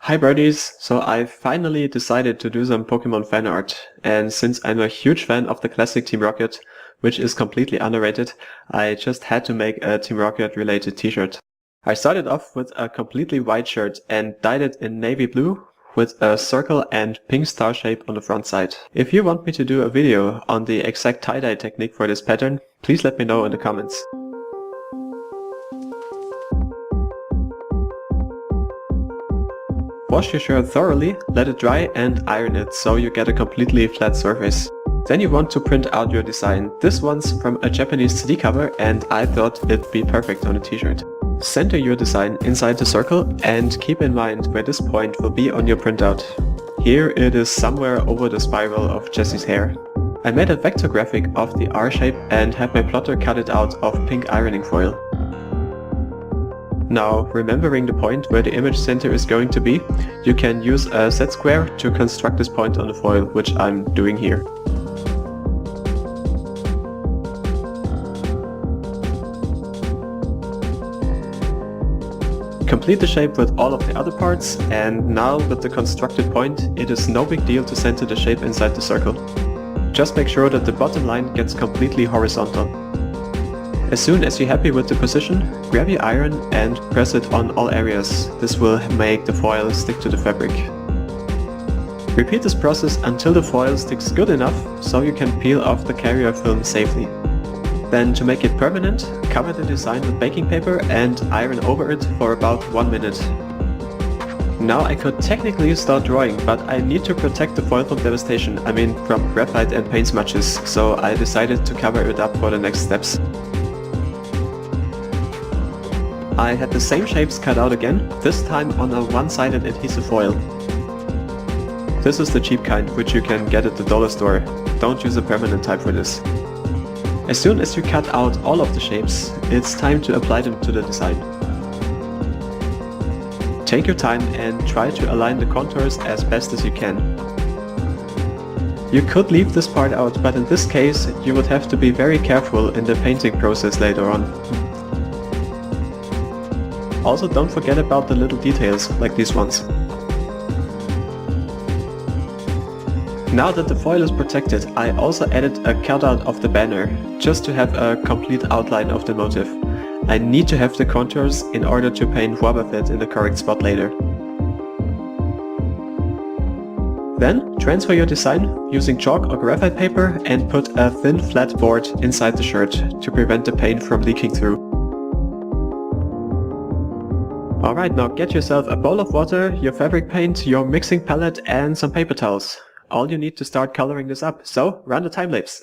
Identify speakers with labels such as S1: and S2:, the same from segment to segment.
S1: Hi birdies! So I finally decided to do some Pokemon fan art, and since I'm a huge fan of the classic Team Rocket, which is completely underrated, I just had to make a Team Rocket related t-shirt. I started off with a completely white shirt and dyed it in navy blue with a circle and pink star shape on the front side. If you want me to do a video on the exact tie-dye technique for this pattern, please let me know in the comments. Wash your shirt thoroughly, let it dry and iron it so you get a completely flat surface. Then you want to print out your design. This one's from a Japanese CD cover and I thought it'd be perfect on a t-shirt. Center your design inside the circle and keep in mind where this point will be on your printout. Here it is somewhere over the spiral of Jessie's hair. I made a vector graphic of the R shape and had my plotter cut it out of pink ironing foil. Now, remembering the point where the image center is going to be, you can use a set square to construct this point on the foil, which I'm doing here. Complete the shape with all of the other parts, and now with the constructed point, it is no big deal to center the shape inside the circle. Just make sure that the bottom line gets completely horizontal. As soon as you're happy with the position, grab your iron and press it on all areas. This will make the foil stick to the fabric. Repeat this process until the foil sticks good enough so you can peel off the carrier film safely. Then, to make it permanent, cover the design with baking paper and iron over it for about 1 minute. Now I could technically start drawing, but I need to protect the foil from devastation, I mean from graphite and paint smudges, so I decided to cover it up for the next steps. I had the same shapes cut out again, this time on a one-sided adhesive foil. This is the cheap kind, which you can get at the dollar store. Don't use a permanent type for this. As soon as you cut out all of the shapes, it's time to apply them to the design. Take your time and try to align the contours as best as you can. You could leave this part out, but in this case you would have to be very careful in the painting process later on. Also, don't forget about the little details, like these ones. Now that the foil is protected, I also added a cutout of the banner, just to have a complete outline of the motif. I need to have the contours in order to paint Wobbuffet in the correct spot later. Then, transfer your design using chalk or graphite paper and put a thin flat board inside the shirt to prevent the paint from leaking through. Alright, now get yourself a bowl of water, your fabric paint, your mixing palette and some paper towels. All you need to start coloring this up, so run the time lapse.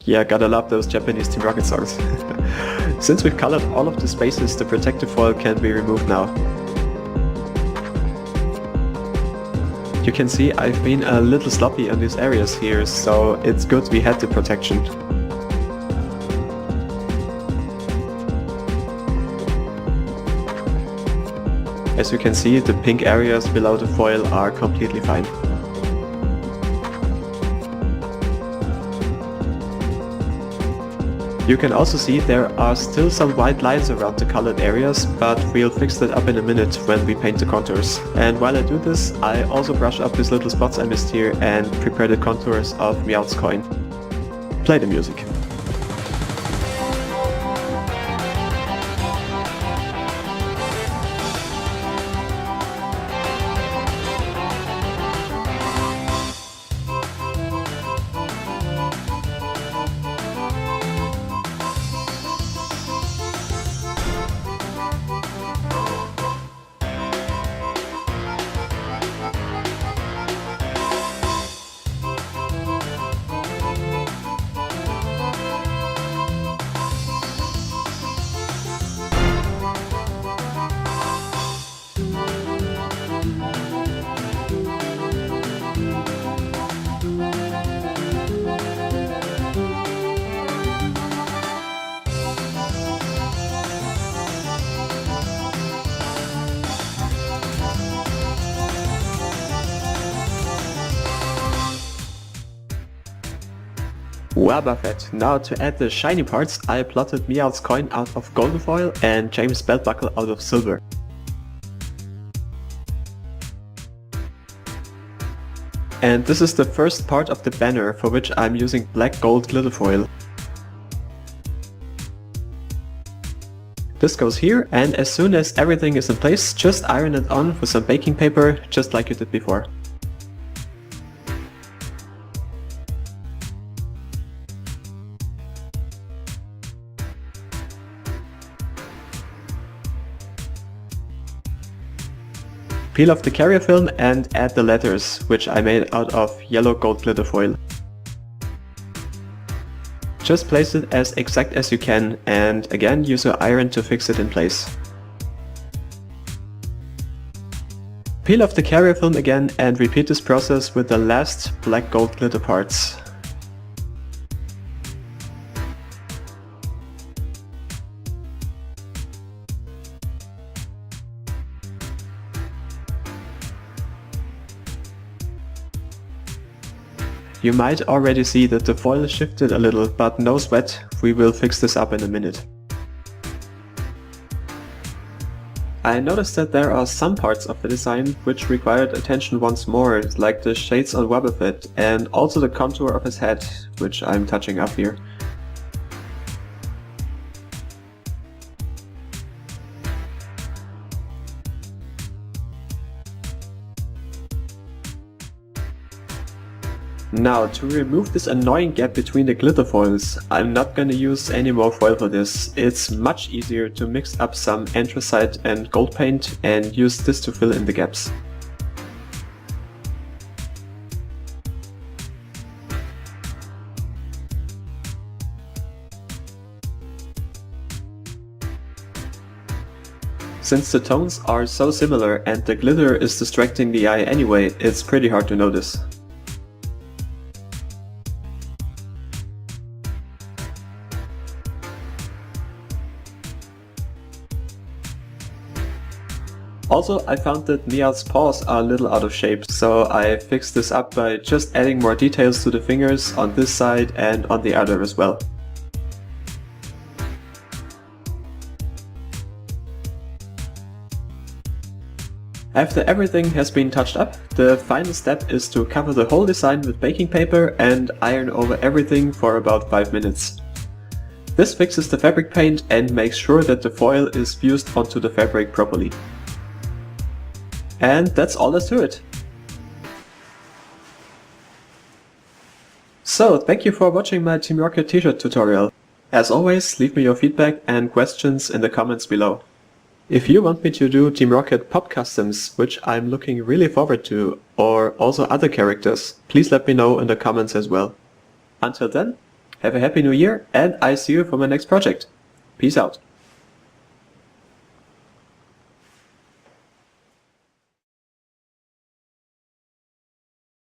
S1: Yeah, gotta love those Japanese Team Rocket songs. Since we've colored all of the spaces, the protective foil can be removed now. You can see I've been a little sloppy on these areas here, so it's good we had the protection. As you can see, the pink areas below the foil are completely fine. You can also see there are still some white lines around the colored areas, but we'll fix that up in a minute when we paint the contours. And while I do this, I also brush up these little spots I missed here and prepare the contours of Meowth's coin. Play the music. Well, Buffett, now to add the shiny parts, I plotted Meowth's coin out of golden foil and James' belt buckle out of silver. And this is the first part of the banner, for which I'm using black gold glitter foil. This goes here, and as soon as everything is in place, just iron it on with some baking paper, just like you did before. Peel off the carrier film and add the letters, which I made out of yellow gold glitter foil. Just place it as exact as you can, and again use your iron to fix it in place. Peel off the carrier film again and repeat this process with the last black gold glitter parts. You might already see that the foil shifted a little, but no sweat, we will fix this up in a minute. I noticed that there are some parts of the design which required attention once more, like the shades on Wobbuffet and also the contour of his head, which I'm touching up here. Now, to remove this annoying gap between the glitter foils, I'm not gonna use any more foil for this. It's much easier to mix up some anthracite and gold paint and use this to fill in the gaps. Since the tones are so similar and the glitter is distracting the eye anyway, it's pretty hard to notice. Also, I found that Meowth's paws are a little out of shape, so I fixed this up by just adding more details to the fingers on this side and on the other as well. After everything has been touched up, the final step is to cover the whole design with baking paper and iron over everything for about 5 minutes. This fixes the fabric paint and makes sure that the foil is fused onto the fabric properly. And that's all there's to it. So, thank you for watching my Team Rocket t-shirt tutorial. As always, leave me your feedback and questions in the comments below. If you want me to do Team Rocket pop customs, which I'm looking really forward to, or also other characters, please let me know in the comments as well. Until then, Have a happy new year, and I see you for my next project. Peace out.